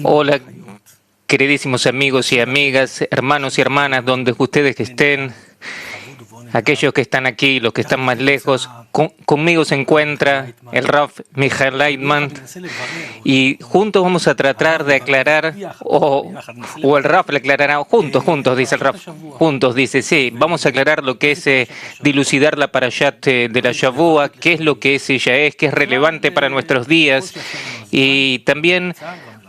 Hola, queridísimos amigos y amigas, hermanos y hermanas, donde ustedes estén, aquellos que están aquí, los que están más lejos. Conmigo se encuentra el Rav Michael Leitman y juntos vamos a tratar de aclarar, o el Rav le aclarará, juntos, dice el Rav, juntos, dice, sí, vamos a aclarar lo que es dilucidar la parashat de la Shavua, qué es lo que ella es, qué es relevante para nuestros días y también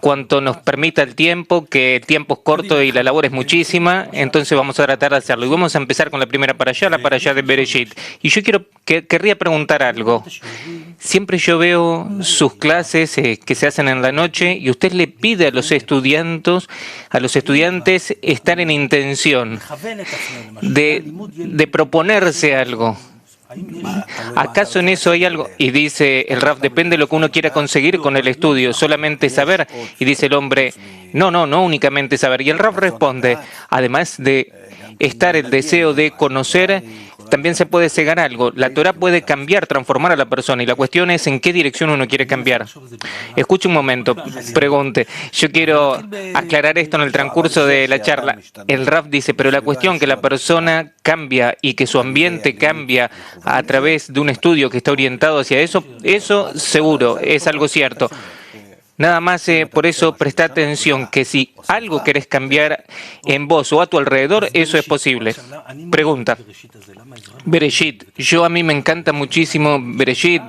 cuanto nos permita el tiempo, que el tiempo es corto y la labor es muchísima, entonces vamos a tratar de hacerlo. Y vamos a empezar con la primera parashá, la parashá de Bereshit. Y yo querría preguntar algo. Siempre yo veo sus clases que se hacen en la noche y usted le pide a los estudiantes estar en intención de proponerse algo. ¿Acaso en eso hay algo? Y dice el Rav, depende de lo que uno quiera conseguir con el estudio, solamente saber. Y dice el hombre, no únicamente saber. Y el Rav responde, además de estar el deseo de conocer, también se puede cegar algo. La Torah puede cambiar, transformar a la persona y la cuestión es en qué dirección uno quiere cambiar. Escuche un momento, pregunte. Yo quiero aclarar esto en el transcurso de la charla. El Rav dice, pero la cuestión que la persona cambia y que su ambiente cambia a través de un estudio que está orientado hacia eso, eso seguro, es algo cierto. Nada más por eso presta atención que si algo querés cambiar en vos o a tu alrededor, eso es posible. Pregunta. Bereshit. A mí me encanta muchísimo Bereshit.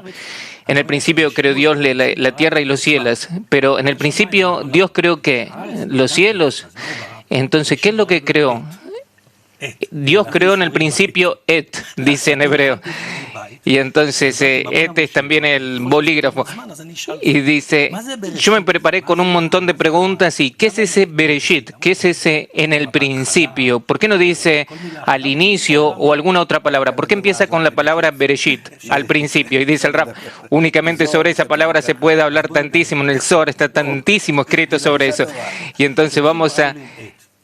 En el principio creó Dios la tierra y los cielos, pero en el principio Dios creó ¿qué? Los cielos. Entonces, ¿qué es lo que creó? Dios creó en el principio dice en hebreo. Y entonces es también el bolígrafo. Y dice, yo me preparé con un montón de preguntas y ¿qué es ese Bereshit? ¿Qué es ese en el principio? ¿Por qué no dice al inicio o alguna otra palabra? ¿Por qué empieza con la palabra Bereshit al principio? Y dice el Rab, únicamente sobre esa palabra se puede hablar tantísimo, en el Zohar está tantísimo escrito sobre eso. Y entonces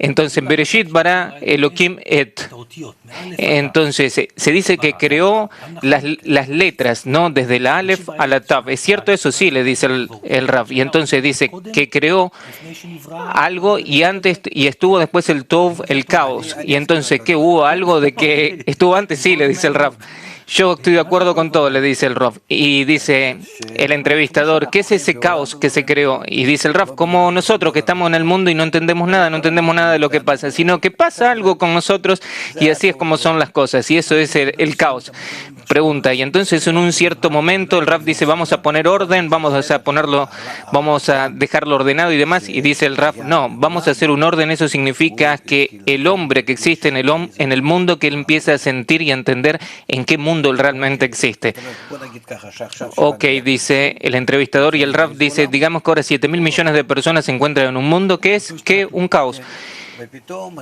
Entonces, Bereshit bara Elohim et. Entonces, se dice que creó las letras, ¿no? Desde la Aleph a la Tav. ¿Es cierto eso? Sí, le dice el Rav. Y entonces dice que creó algo y estuvo después el Tov, el caos. Y entonces, ¿qué hubo algo de que estuvo antes? Sí, le dice el Rav. Yo estoy de acuerdo con todo, le dice el Rav. Y dice el entrevistador, ¿qué es ese caos que se creó? Y dice el Rav, como nosotros que estamos en el mundo y no entendemos nada de lo que pasa, sino que pasa algo con nosotros y así es como son las cosas. Y eso es el caos. Pregunta, y entonces en un cierto momento el Rav dice, vamos a poner orden, vamos a dejarlo ordenado y demás. Y dice el Rav, no, vamos a hacer un orden, eso significa que el hombre que existe en el mundo, que él empieza a sentir y a entender en qué mundo él realmente existe. Ok, dice el entrevistador, y el Rav dice, digamos que ahora 7.000 millones de personas se encuentran en un mundo que es un caos.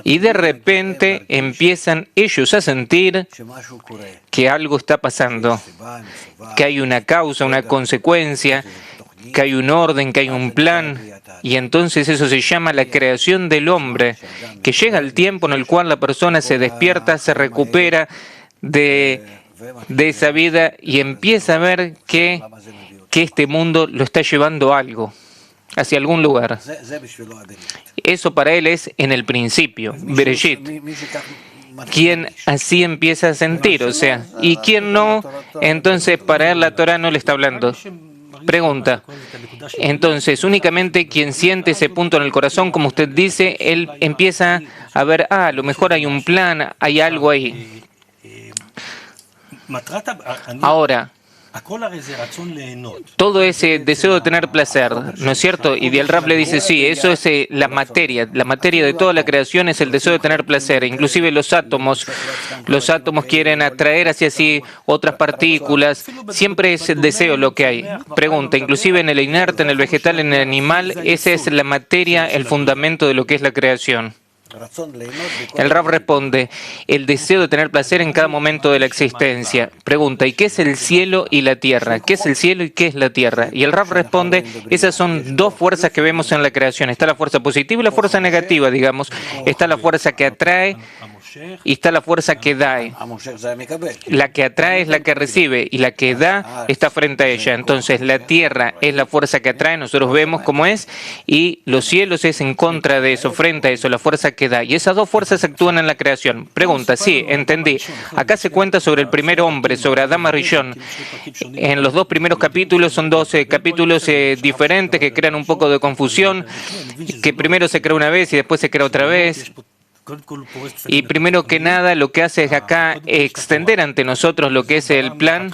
Y de repente empiezan ellos a sentir que algo está pasando, que hay una causa, una consecuencia, que hay un orden, que hay un plan, y entonces eso se llama la creación del hombre, que llega el tiempo en el cual la persona se despierta, se recupera de esa vida y empieza a ver que este mundo lo está llevando a algo, hacia algún lugar. Eso para él es en el principio, Bereshit. Quien así empieza a sentir, o sea, y quien no, entonces para él la Torah no le está hablando. Pregunta. Entonces, únicamente quien siente ese punto en el corazón, como usted dice, él empieza a ver, a lo mejor hay un plan, hay algo ahí. Ahora, todo ese deseo de tener placer, ¿no es cierto? Y el Rab le dice, sí, eso es la materia de toda la creación es el deseo de tener placer. Inclusive los átomos quieren atraer hacia sí otras partículas, siempre es el deseo lo que hay. Pregunta, inclusive en el inerte, en el vegetal, en el animal, esa es la materia, el fundamento de lo que es la creación. El Rab responde, el deseo de tener placer en cada momento de la existencia. Pregunta, ¿y qué es el cielo y la tierra? ¿Qué es el cielo y qué es la tierra? Y el Rab responde, esas son dos fuerzas que vemos en la creación. Está la fuerza positiva y la fuerza negativa, digamos. Está la fuerza que atrae y está la fuerza que da. La que atrae es la que recibe y la que da está frente a ella. Entonces la tierra es la fuerza que atrae, nosotros vemos cómo es, y los cielos es en contra de eso, frente a eso, la fuerza que da. Y esas dos fuerzas actúan en la creación. Pregunta, sí, entendí. Acá se cuenta sobre el primer hombre, sobre Adam Arishon. En los dos primeros capítulos son 12 capítulos diferentes que crean un poco de confusión, que primero se crea una vez y después se crea otra vez. Y primero que nada lo que hace es acá extender ante nosotros lo que es el plan,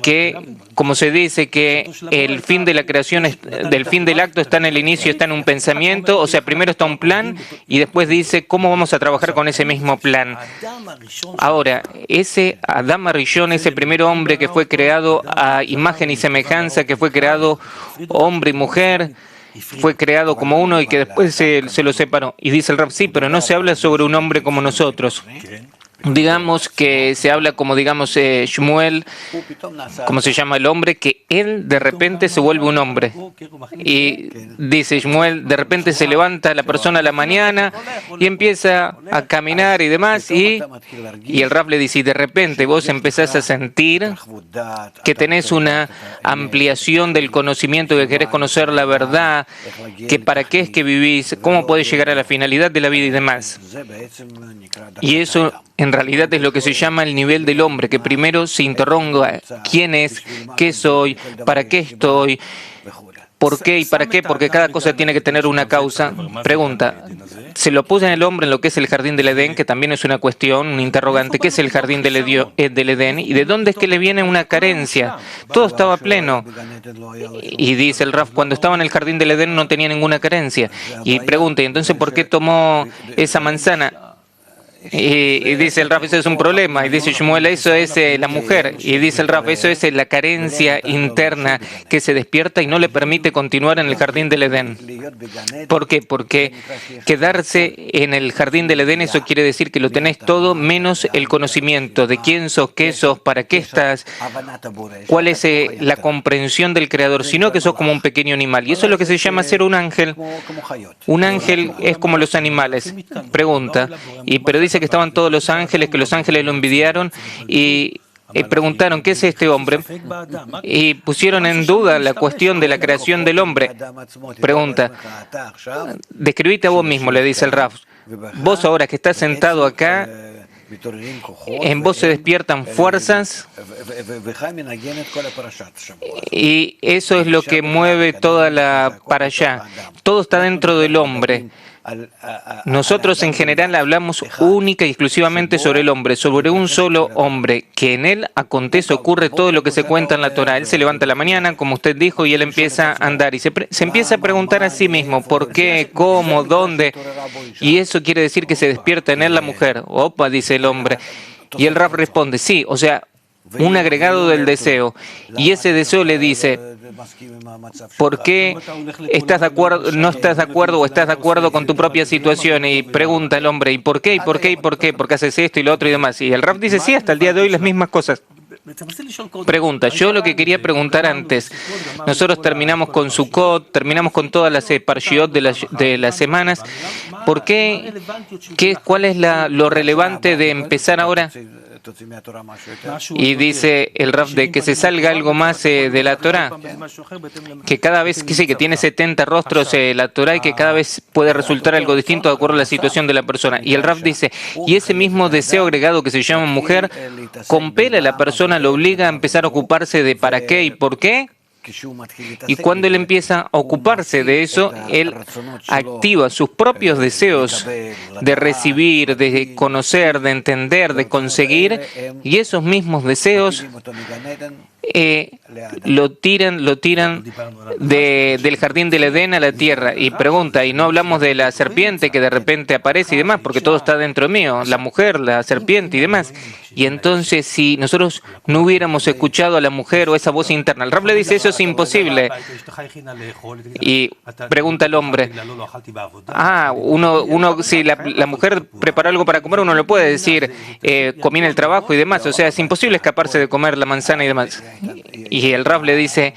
que como se dice que el fin de la creación, del fin del acto está en el inicio, está en un pensamiento, o sea, primero está un plan y después dice cómo vamos a trabajar con ese mismo plan. Ahora, ese Adam Arishon, ese primer hombre que fue creado a imagen y semejanza, que fue creado hombre y mujer, fue creado como uno y que después se lo separó. Y dice el Rab, sí, pero no se habla sobre un hombre como nosotros. Digamos que se habla como, digamos, Shmuel, como se llama el hombre, que él de repente se vuelve un hombre. Y dice Shmuel, de repente se levanta la persona a la mañana y empieza a caminar y demás. Y el Rab le dice, y de repente vos empezás a sentir que tenés una ampliación del conocimiento, que querés conocer la verdad, que para qué es que vivís, cómo podés llegar a la finalidad de la vida y demás. Y eso en realidad es lo que se llama el nivel del hombre, que primero se interroga quién es, qué soy, para qué estoy, por qué y para qué, porque cada cosa tiene que tener una causa. Pregunta, se lo puse en el hombre en lo que es el jardín del Edén, que también es una cuestión, un interrogante, ¿qué es el jardín del Edén? ¿Y de dónde es que le viene una carencia? Todo estaba pleno. Y dice el Raf, cuando estaba en el jardín del Edén no tenía ninguna carencia. Y pregunta, ¿y entonces por qué tomó esa manzana? Y dice el Raf, eso es un problema. Y dice Shmuel, eso es la mujer. Y dice el Raf, eso es la carencia interna que se despierta y no le permite continuar en el jardín del Edén. ¿Por qué? Porque quedarse en el jardín del Edén, eso quiere decir que lo tenés todo menos el conocimiento de quién sos, qué sos, para qué estás, cuál es la comprensión del Creador, sino que sos como un pequeño animal. Y eso es lo que se llama ser un ángel. Un ángel es como los animales. Pregunta, pero dice que estaban todos los ángeles, que los ángeles lo envidiaron y preguntaron, ¿qué es este hombre? Y pusieron en duda la cuestión de la creación del hombre. Pregunta, describite a vos mismo, le dice el Raf. Vos ahora que estás sentado acá, en vos se despiertan fuerzas y eso es lo que mueve toda la para allá. Todo está dentro del hombre. Nosotros en general hablamos única y exclusivamente sobre el hombre, sobre un solo hombre, que en él acontece, ocurre todo lo que se cuenta en la Torá. Él se levanta a la mañana, como usted dijo, y él empieza a andar y se empieza a preguntar a sí mismo por qué, cómo, dónde, y eso quiere decir que se despierta en él la mujer. Opa, dice el hombre. Y el Rab responde, sí, o sea, un agregado del deseo. Y ese deseo le dice, ¿por qué estás de acuerdo, no estás de acuerdo o estás de acuerdo con tu propia situación? Y pregunta el hombre, ¿y por qué? ¿Y por qué? ¿Y por qué? ¿Por qué haces esto y lo otro y demás? Y el Rab dice, sí, hasta el día de hoy las mismas cosas. Pregunta, yo lo que quería preguntar antes, nosotros terminamos con Sukkot, terminamos con todas las parshiot de las semanas, ¿por qué? ¿Cuál es lo relevante de empezar ahora? Y dice el Raf de que se salga algo más de la Torá, que cada vez que sí, que tiene 70 rostros la Torá y que cada vez puede resultar algo distinto de acuerdo a la situación de la persona. Y el Raf dice, y ese mismo deseo agregado que se llama mujer, compele a la persona, lo obliga a empezar a ocuparse de para qué y por qué. Y cuando él empieza a ocuparse de eso, él activa sus propios deseos de recibir, de conocer, de entender, de conseguir, y esos mismos deseos lo tiran del jardín del Edén a la tierra. Y pregunta, y no hablamos de la serpiente que de repente aparece y demás, porque todo está dentro mío, la mujer, la serpiente y demás. Y entonces, si nosotros no hubiéramos escuchado a la mujer o esa voz interna, el Rab le dice, eso es imposible. Y pregunta al hombre, si la mujer preparó algo para comer, uno lo puede decir, comí en el trabajo y demás, o sea, es imposible escaparse de comer la manzana y demás. Y el Rab le dice,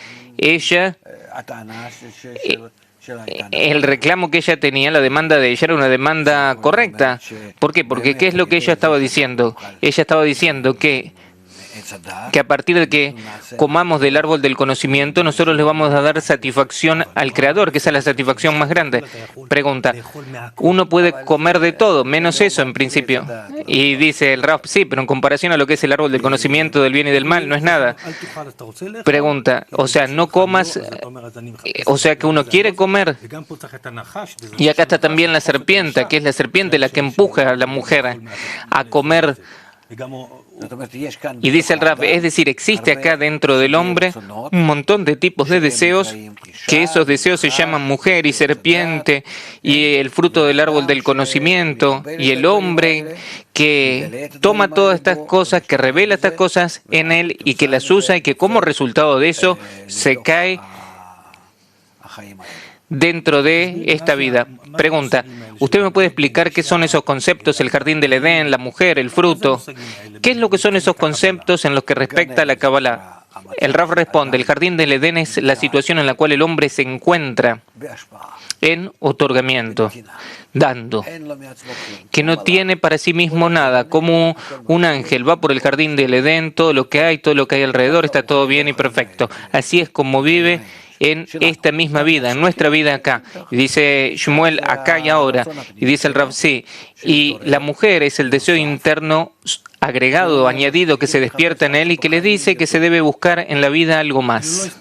el reclamo que ella tenía, la demanda de ella era una demanda correcta. ¿Por qué? Porque ¿qué es lo que ella estaba diciendo? Ella estaba diciendo que a partir de que comamos del árbol del conocimiento, nosotros le vamos a dar satisfacción al Creador, que esa es la satisfacción más grande. Pregunta, uno puede comer de todo, menos eso en principio. Y dice el Rab, sí, pero en comparación a lo que es el árbol del conocimiento del bien y del mal, no es nada. Pregunta, o sea, no comas, o sea que uno quiere comer. Y acá está también la serpiente, que es la serpiente la que empuja a la mujer a comer. Y dice el Rab, es decir, existe acá dentro del hombre un montón de tipos de deseos, que esos deseos se llaman mujer y serpiente, y el fruto del árbol del conocimiento, y el hombre que toma todas estas cosas, que revela estas cosas en él y que las usa y que como resultado de eso se cae dentro de esta vida. Pregunta, ¿usted me puede explicar qué son esos conceptos, el jardín del Edén, la mujer, el fruto? ¿Qué es lo que son esos conceptos en los que respecta a la Kabbalah? El Rav responde, el jardín del Edén es la situación en la cual el hombre se encuentra en otorgamiento, dando, que no tiene para sí mismo nada, como un ángel va por el jardín del Edén, todo lo que hay alrededor, está todo bien y perfecto. Así es como vive en esta misma vida, en nuestra vida acá. Y dice Shmuel, acá y ahora. Y dice el Rav, sí. Y la mujer es el deseo interno agregado, añadido, que se despierta en él y que le dice que se debe buscar en la vida algo más.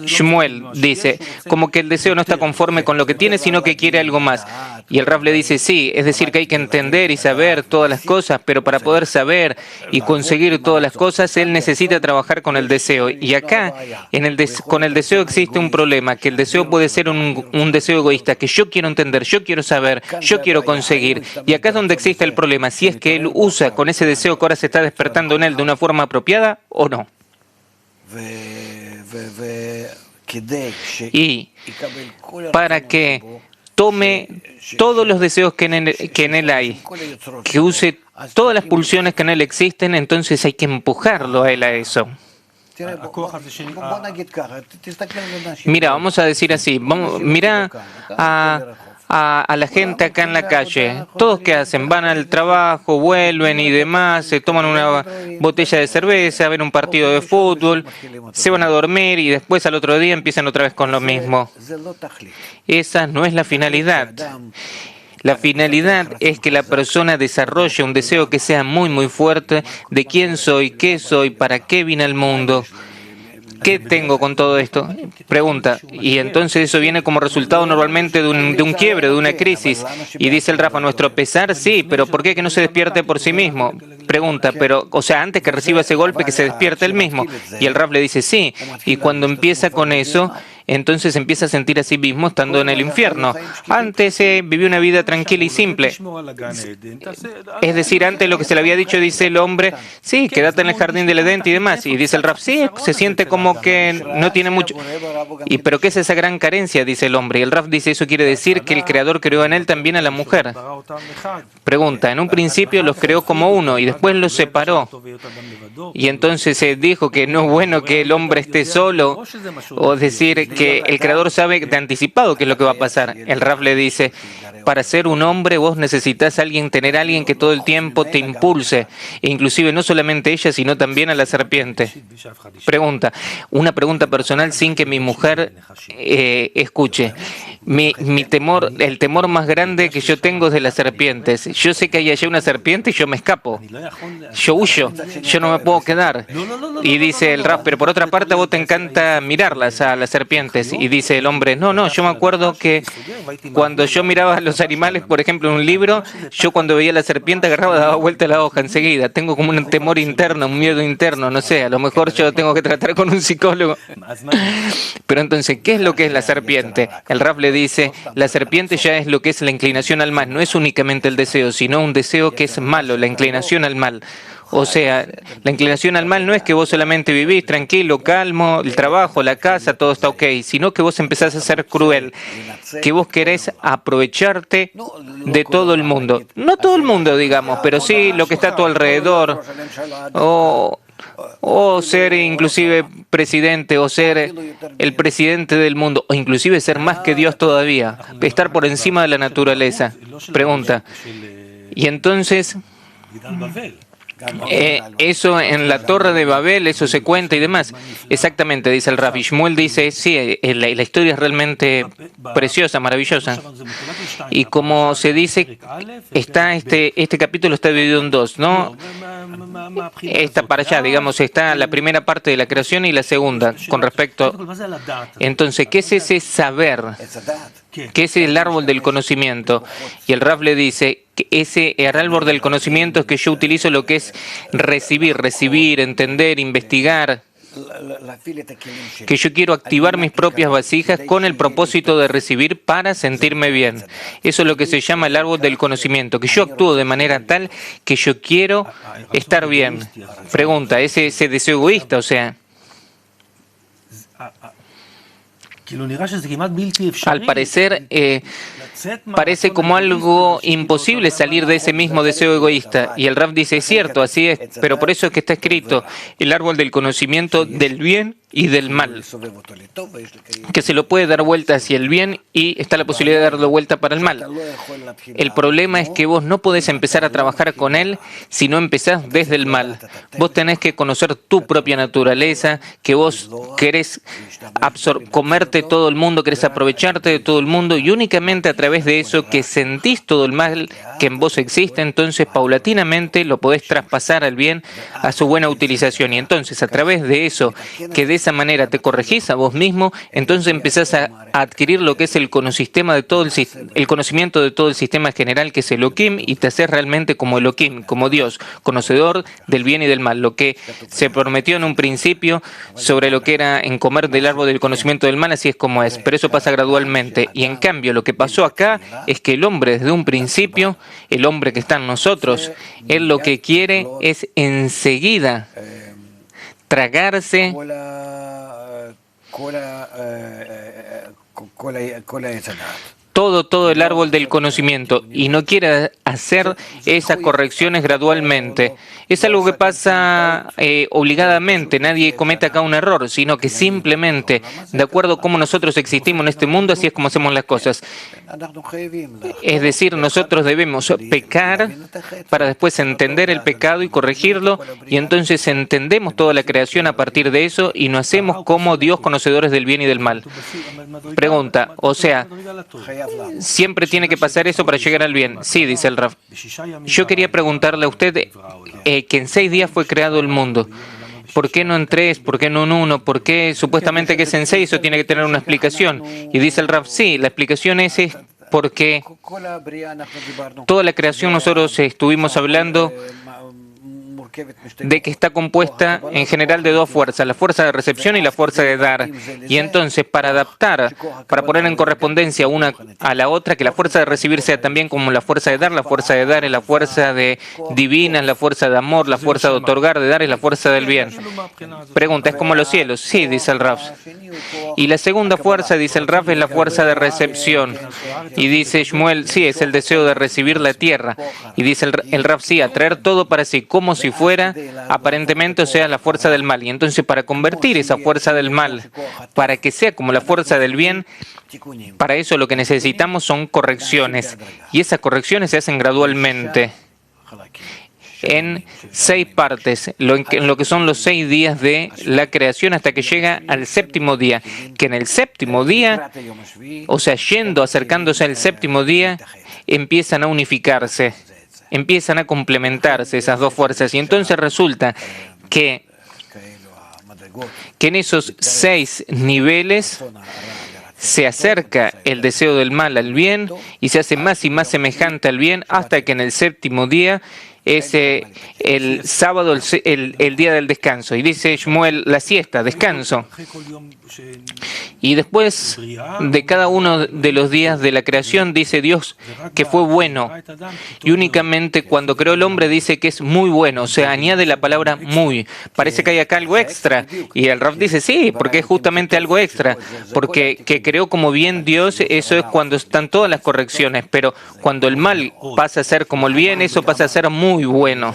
Shmuel dice, como que el deseo no está conforme con lo que tiene, sino que quiere algo más. Y el Rav le dice, sí, es decir, que hay que entender y saber todas las cosas, pero para poder saber y conseguir todas las cosas, él necesita trabajar con el deseo. Y acá, con el deseo existe un problema, que el deseo puede ser un deseo egoísta, que yo quiero entender, yo quiero saber, yo quiero conseguir. Y acá es donde existe el problema, si es que él usa con ese deseo que ahora se está despertando en él de una forma apropiada o no. Y para que tome todos los deseos que en él hay, que use todas las pulsiones que en él existen, entonces hay que empujarlo a él a eso. Mira, vamos a decir así, mira a la gente acá en la calle. Todos que hacen, van al trabajo, vuelven y demás, se toman una botella de cerveza, ven un partido de fútbol, se van a dormir y después al otro día empiezan otra vez con lo mismo. Esa no es la finalidad. La finalidad es que la persona desarrolle un deseo que sea muy muy fuerte de quién soy, qué soy, para qué vine al mundo. ¿Qué tengo con todo esto? Pregunta. Y entonces eso viene como resultado normalmente de un quiebre, de una crisis. Y dice el Rafa, nuestro pesar, sí, pero ¿por qué que no se despierte por sí mismo? Pregunta, pero, o sea, antes que reciba ese golpe, que se despierte él mismo. Y el Rafa le dice, sí. Y cuando empieza con eso, entonces empieza a sentir a sí mismo estando en el infierno. Antes vivió una vida tranquila y simple. Es decir, antes lo que se le había dicho, dice el hombre, sí, quédate en el jardín del Edén y demás. Y dice el Rab, sí, se siente como que no tiene mucho. ¿Pero qué es esa gran carencia? Dice el hombre. Y el Rab dice, eso quiere decir que el Creador creó en él también a la mujer. Pregunta, en un principio los creó como uno y después los separó. Y entonces se dijo que no es bueno que el hombre esté solo, o decir que el Creador sabe de anticipado qué es lo que va a pasar. El Rab le dice, para ser un hombre vos necesitas tener a alguien que todo el tiempo te impulse, e inclusive no solamente ella, sino también a la serpiente. Pregunta, una pregunta personal sin que mi mujer escuche. Mi temor, el temor más grande que yo tengo es de las serpientes. Yo sé que hay allá una serpiente y yo me escapo. Yo huyo, yo no me puedo quedar. Y dice el Raf, pero por otra parte a vos te encanta mirarlas a las serpientes. Y dice el hombre, no, no, yo me acuerdo que cuando yo miraba a los animales, por ejemplo, en un libro, yo cuando veía a la serpiente agarraba, daba vuelta a la hoja enseguida. Tengo como un temor interno, un miedo interno, no sé, a lo mejor yo tengo que tratar con un psicólogo. Pero entonces, ¿qué es lo que es la serpiente? El Raf le dice, la serpiente ya es lo que es la inclinación al mal, no es únicamente el deseo, sino un deseo que es malo, la inclinación al mal. O sea, la inclinación al mal no es que vos solamente vivís tranquilo, calmo, el trabajo, la casa, todo está ok, sino que vos empezás a ser cruel, que vos querés aprovecharte de todo el mundo. No todo el mundo, digamos, pero sí lo que está a tu alrededor. O ser inclusive presidente, o ser el presidente del mundo, o inclusive ser más que Dios todavía, estar por encima de la naturaleza. Pregunta. Y entonces, eso en la Torre de Babel, eso se cuenta y demás. Exactamente, dice el Rabbi Shmuel, dice, sí, la historia es realmente preciosa, maravillosa. Y como se dice, está este capítulo está dividido en dos, ¿no? Esta para allá, digamos, está la primera parte de la creación y la segunda, con respecto. Entonces, ¿qué es ese saber? ¿Qué es el árbol del conocimiento? Y el Raf le dice, que ese el árbol del conocimiento es que yo utilizo lo que es recibir, entender, investigar, que yo quiero activar mis propias vasijas con el propósito de recibir para sentirme bien. Eso es lo que se llama el árbol del conocimiento, que yo actúo de manera tal que yo quiero estar bien. Pregunta, ¿es ese deseo egoísta? O sea, al parecer, parece como algo imposible salir de ese mismo deseo egoísta. Y el Raf dice, es cierto, así es, pero por eso es que está escrito el árbol del conocimiento del bien y del mal, que se lo puede dar vuelta hacia el bien y está la posibilidad de darlo vuelta para el mal. El problema es que vos no podés empezar a trabajar con él si no empezás desde el mal. Vos tenés que conocer tu propia naturaleza, que vos querés comerte todo el mundo, querés aprovecharte de todo el mundo y únicamente a través de eso que sentís todo el mal que en vos existe, entonces paulatinamente lo podés traspasar al bien, a su buena utilización. Y entonces a través de eso, que de esa manera te corregís a vos mismo, entonces empezás a adquirir lo que es el conocimiento de todo el sistema general que es Elohim y te haces realmente como Elohim, como Dios, conocedor del bien y del mal. Lo que se prometió en un principio sobre lo que era en comer del árbol del conocimiento del mal, así es como es, pero eso pasa gradualmente. Y en cambio lo que pasó acá es que el hombre desde un principio, el hombre que está en nosotros, él lo que quiere es enseguida tragarse todo el árbol del conocimiento y no quiere hacer esas correcciones gradualmente. Es algo que pasa obligadamente, nadie comete acá un error, sino que simplemente, de acuerdo a cómo nosotros existimos en este mundo, así es como hacemos las cosas. Es decir, nosotros debemos pecar para después entender el pecado y corregirlo, y entonces entendemos toda la creación a partir de eso y nos hacemos como Dios conocedores del bien y del mal. Pregunta, o sea, ¿siempre tiene que pasar eso para llegar al bien? Sí, dice el Raf. Yo quería preguntarle a usted que en 6 días fue creado el mundo. ¿Por qué no en 3? ¿Por qué no en 1? ¿Por qué supuestamente que es en 6? Eso tiene que tener una explicación. Y dice el Raf, sí, la explicación es porque toda la creación nosotros estuvimos hablando de que está compuesta en general de dos fuerzas, la fuerza de recepción y la fuerza de dar. Y entonces para adaptar, para poner en correspondencia una a la otra, que la fuerza de recibir sea también como la fuerza de dar es la fuerza de divina, es la fuerza de amor, la fuerza de otorgar, de dar es la fuerza del bien. Pregunta, ¿es como los cielos? Sí, dice el Raf. Y la segunda fuerza, dice el Raf, es la fuerza de recepción. Y dice Shmuel, sí, es el deseo de recibir la tierra. Y dice el Raf, sí, atraer todo para sí, como si fuera, aparentemente, o sea, la fuerza del mal. Y entonces para convertir esa fuerza del mal, para que sea como la fuerza del bien, para eso lo que necesitamos son correcciones. Y esas correcciones se hacen gradualmente. en 6 partes, en lo que son los 6 días de la creación hasta que llega al séptimo día, que en el séptimo día, o sea, acercándose al séptimo día, empiezan a unificarse, empiezan a complementarse esas dos fuerzas. Y entonces resulta que en esos 6 niveles se acerca el deseo del mal al bien y se hace más y más semejante al bien hasta que en el séptimo día es el sábado, el día del descanso. Y dice Shmuel, la siesta, descanso. Y después de cada uno de los días de la creación dice Dios que fue bueno. Y únicamente cuando creó el hombre dice que es muy bueno. O sea, añade la palabra muy. Parece que hay acá algo extra. Y el Rav dice sí, porque es justamente algo extra. Porque que creó como bien Dios, eso es cuando están todas las correcciones. Pero cuando el mal pasa a ser como el bien, eso pasa a ser muy bueno.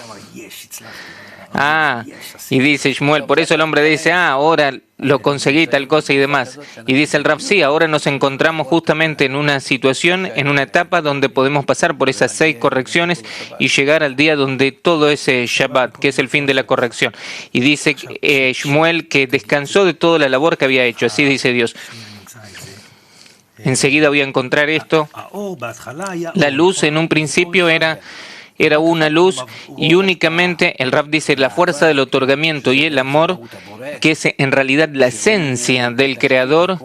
Y dice Shmuel, por eso el hombre dice, ahora lo conseguí, tal cosa y demás. Y dice el Rav, sí, ahora nos encontramos justamente en una situación, en una etapa donde podemos pasar por esas 6 correcciones y llegar al día donde todo es Shabbat, que es el fin de la corrección. Y dice Shmuel que descansó de toda la labor que había hecho, así dice Dios. Enseguida voy a encontrar esto. La luz en un principio era una luz y únicamente el Rav dice la fuerza del otorgamiento y el amor, que es en realidad la esencia del Creador,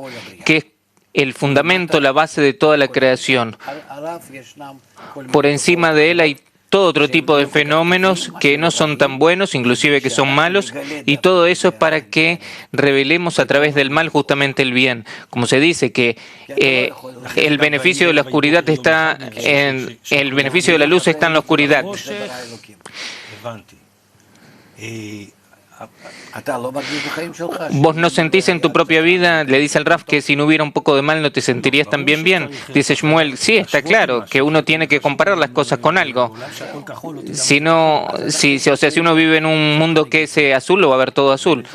que es el fundamento, la base de toda la creación. Por encima de él hay todo otro tipo de fenómenos que no son tan buenos, inclusive que son malos, y todo eso es para que revelemos a través del mal justamente el bien. Como se dice que el beneficio de la oscuridad está el beneficio de la luz está en la oscuridad. Vos no sentís en tu propia vida, le dice al Rav, que si no hubiera un poco de mal no te sentirías también bien. Dice Shmuel, sí, está claro que uno tiene que comparar las cosas con algo. Si uno vive en un mundo que es azul, lo va a ver todo azul.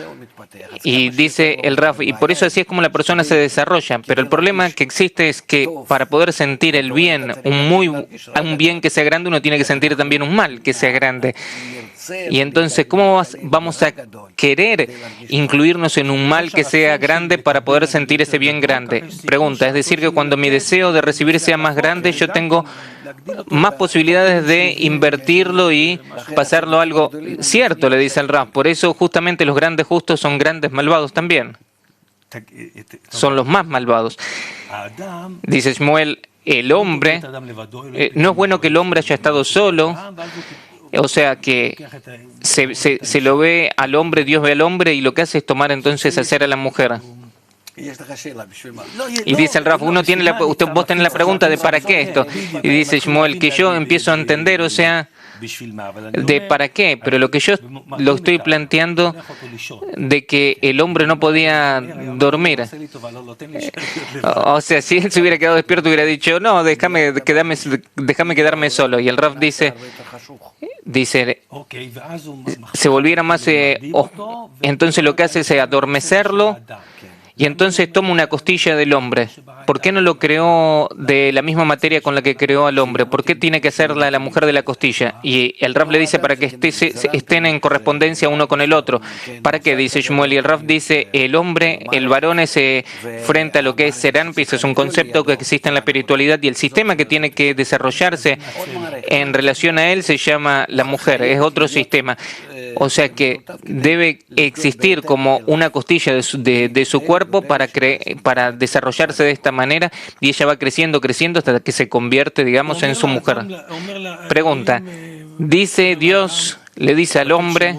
Y dice el Rav, y por eso así es como la persona se desarrolla. Pero el problema que existe es que para poder sentir el bien, un bien que sea grande, uno tiene que sentir también un mal que sea grande. Y entonces, ¿cómo vamos a querer incluirnos en un mal que sea grande para poder sentir ese bien grande? Pregunta, es decir, que cuando mi deseo de recibir sea más grande, yo tengo más posibilidades de invertirlo y pasarlo a algo cierto, le dice el Rav. Por eso justamente los grandes justos son grandes malvados también. Son los más malvados. Dice Shmuel, el hombre, no es bueno que el hombre haya estado solo. O sea que se lo ve al hombre, Dios ve al hombre y lo que hace es tomar entonces hacer a la mujer. Y dice el Rav, vos tenés la pregunta de ¿para qué esto? Y dice Shmuel, que yo empiezo a entender, o sea, de para qué, pero lo que yo lo estoy planteando de que el hombre no podía dormir. O sea, si él se hubiera quedado despierto hubiera dicho, no, déjame quedarme solo. Y el Rav dice, se volviera más, entonces lo que hace es adormecerlo. Y entonces toma una costilla del hombre. ¿Por qué no lo creó de la misma materia con la que creó al hombre? ¿Por qué tiene que hacerla la mujer de la costilla? Y el Rav le dice para que estén en correspondencia uno con el otro. ¿Para qué? Dice Shmuel. Y el Rav dice, el hombre, el varón es frente a lo que es Serampis, es un concepto que existe en la espiritualidad y el sistema que tiene que desarrollarse en relación a él se llama la mujer, es otro sistema. O sea que debe existir como una costilla de su cuerpo para desarrollarse de esta manera y ella va creciendo hasta que se convierte, digamos, en su mujer. Pregunta, dice Dios, le dice al hombre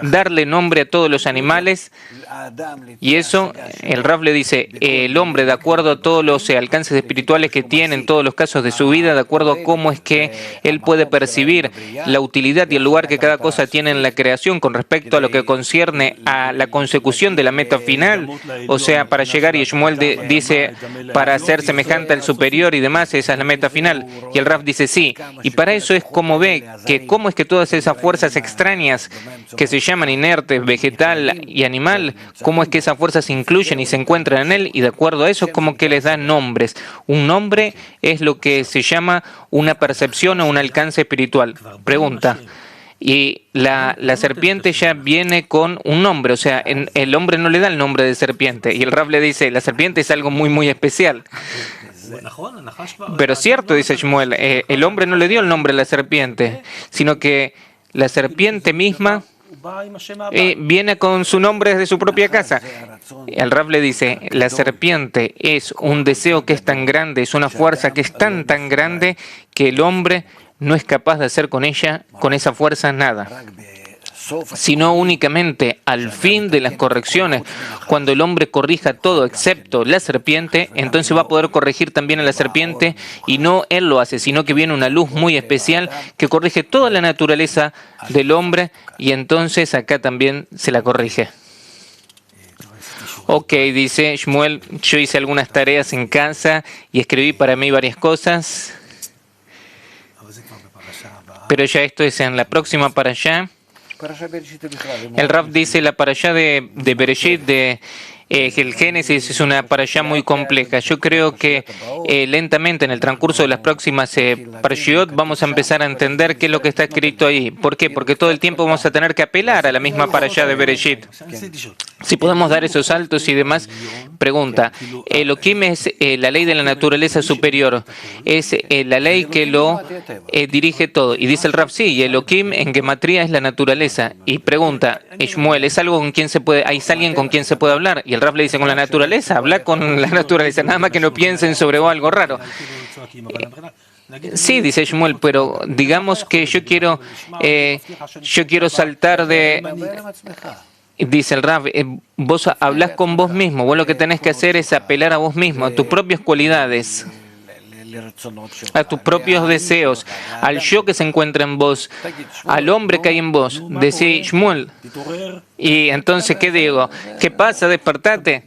darle nombre a todos los animales y eso el Rav le dice el hombre de acuerdo a todos los alcances espirituales que tiene en todos los casos de su vida, de acuerdo a cómo es que él puede percibir la utilidad y el lugar que cada cosa tiene en la creación con respecto a lo que concierne a la consecución de la meta final, o sea, para llegar, y Shmuel dice para ser semejante al superior y demás, esa es la meta final, y el Rav dice sí, y para eso es como ve que cómo es que todas esas fuerzas extrañas que se llaman inertes, vegetal y animal, cómo es que esas fuerzas se incluyen y se encuentran en él y de acuerdo a eso es como que les dan nombres. Un nombre es lo que se llama una percepción o un alcance espiritual. Pregunta, Y la serpiente ya viene con un nombre, o sea, el hombre no le da el nombre de serpiente. Y el Rav le dice, la serpiente es algo muy, muy especial. Pero cierto, dice Shmuel, el hombre no le dio el nombre a la serpiente, sino que la serpiente misma viene con su nombre desde su propia casa. El Rav le dice, la serpiente es un deseo que es tan grande, es una fuerza que es tan grande que el hombre no es capaz de hacer con ella, con esa fuerza, nada. Sino únicamente al fin de las correcciones, cuando el hombre corrija todo excepto la serpiente, entonces va a poder corregir también a la serpiente, y no él lo hace, sino que viene una luz muy especial que corrige toda la naturaleza del hombre, y entonces acá también se la corrige. Ok, dice Shmuel, yo hice algunas tareas en casa y escribí para mí varias cosas, pero ya esto es en la próxima parashá. El Rav dice la parashá de Bereshit, el Génesis, es una parashá muy compleja. Yo creo que lentamente en el transcurso de las próximas parashiot vamos a empezar a entender qué es lo que está escrito ahí. ¿Por qué? Porque todo el tiempo vamos a tener que apelar a la misma parashá de Bereshit. Si podemos dar esos saltos y demás. Pregunta, Elohim es la ley de la naturaleza superior, es la ley que lo dirige todo. Y dice el Rav, sí, y Elohim en gematría es la naturaleza. Y pregunta, Shmuel, ¿es algo con quien se puede, hay alguien con quien se puede hablar? Y el Rav le dice, con la naturaleza, habla con la naturaleza, nada más que no piensen sobre algo raro. Sí, dice Shmuel, pero digamos que yo quiero saltar de... Dice el Rav, vos hablás con vos mismo, vos lo que tenés que hacer es apelar a vos mismo, a tus propias cualidades, a tus propios deseos, al yo que se encuentra en vos, al hombre que hay en vos. Decía Shmuel. Y entonces, ¿qué digo? ¿Qué pasa? Despertate.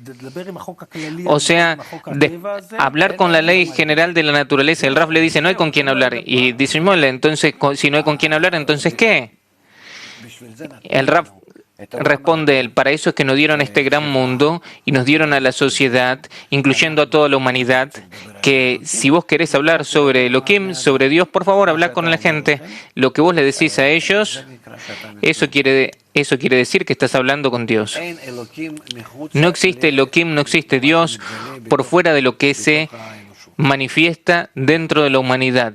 O sea, hablar con la ley general de la naturaleza. El Rav le dice, no hay con quién hablar. Y dice Shmuel, entonces, si no hay con quién hablar, entonces, ¿qué? El Rav responde él, para eso es que nos dieron este gran mundo y nos dieron a la sociedad, incluyendo a toda la humanidad, que si vos querés hablar sobre Elohim, sobre Dios, por favor, habla con la gente. Lo que vos le decís a ellos, eso quiere decir que estás hablando con Dios. No existe Elohim, no existe Dios por fuera de lo que se manifiesta dentro de la humanidad,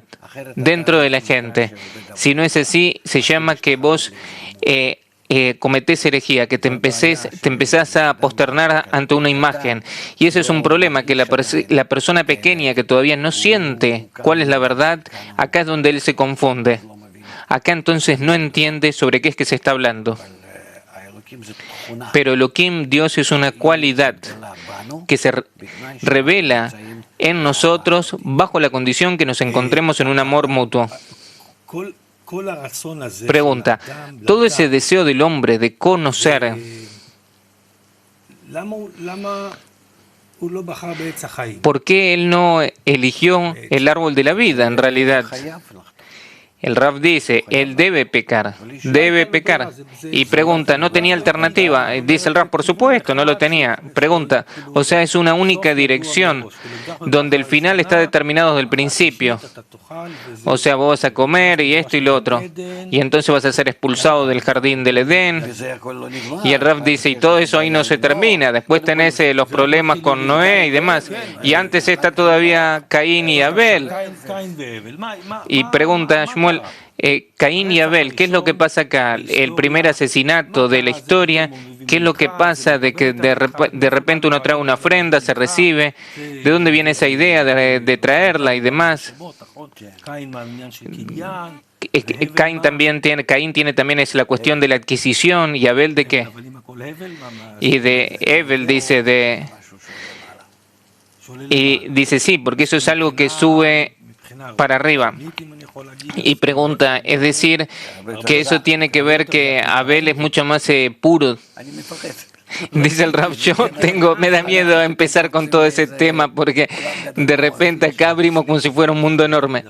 dentro de la gente. Si no es así, se llama que vos cometés herejía, que te empezás a posternar ante una imagen. Y eso es un problema, que la persona pequeña que todavía no siente cuál es la verdad, acá es donde él se confunde. Acá entonces no entiende sobre qué es que se está hablando. Pero Elohim, Dios, es una cualidad que se revela en nosotros bajo la condición que nos encontremos en un amor mutuo. Pregunta, todo ese deseo del hombre de conocer, ¿por qué él no eligió el árbol de la vida en realidad? El Rav dice, él debe pecar. Y pregunta, ¿no tenía alternativa? Dice el Rav, por supuesto, no lo tenía. Pregunta, o sea, es una única dirección, donde el final está determinado desde el principio. O sea, vos vas a comer y esto y lo otro. Y entonces vas a ser expulsado del jardín del Edén. Y el Rav dice, y todo eso ahí no se termina. Después tenés los problemas con Noé y demás. Y antes está todavía Caín y Abel. Y pregunta Shmuel, Caín y Abel, ¿qué es lo que pasa acá? El primer asesinato de la historia, ¿qué es lo que pasa de que de repente uno trae una ofrenda, se recibe? ¿De dónde viene esa idea de traerla y demás? Caín tiene también es la cuestión de la adquisición, y Abel ¿de qué? Y de Abel dice y dice sí, porque eso es algo que sube para arriba. Y pregunta, es decir, que eso tiene que ver que Abel es mucho más puro. Dice el Rav, me da miedo empezar con todo ese tema porque de repente acá abrimos como si fuera un mundo enorme.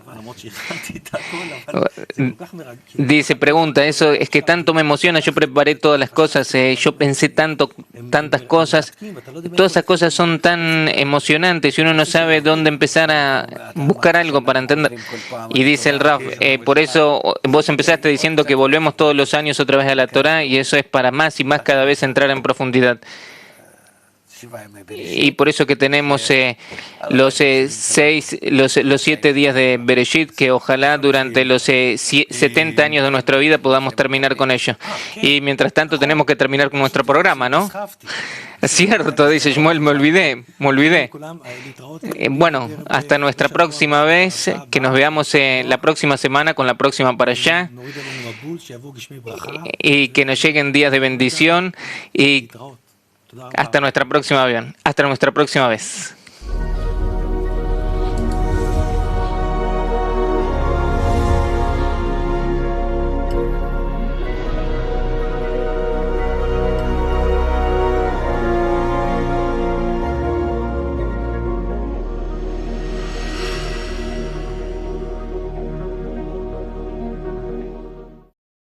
Dice, pregunta, eso es que tanto me emociona, yo preparé todas las cosas, yo pensé tantas cosas, todas esas cosas son tan emocionantes y uno no sabe dónde empezar a buscar algo para entender. Y dice el Rav, por eso vos empezaste diciendo que volvemos todos los años otra vez a la Torá y eso es para más y más cada vez entrar en profundidad. Y por eso que tenemos los 7 días de Bereshit, que ojalá durante los 70 años de nuestra vida podamos terminar con ello. Y mientras tanto tenemos que terminar con nuestro programa, ¿no? Cierto, dice Shmuel, me olvidé. Bueno, hasta nuestra próxima vez, que nos veamos la próxima semana con la próxima para allá, y que nos lleguen días de bendición y hasta nuestra próxima vez.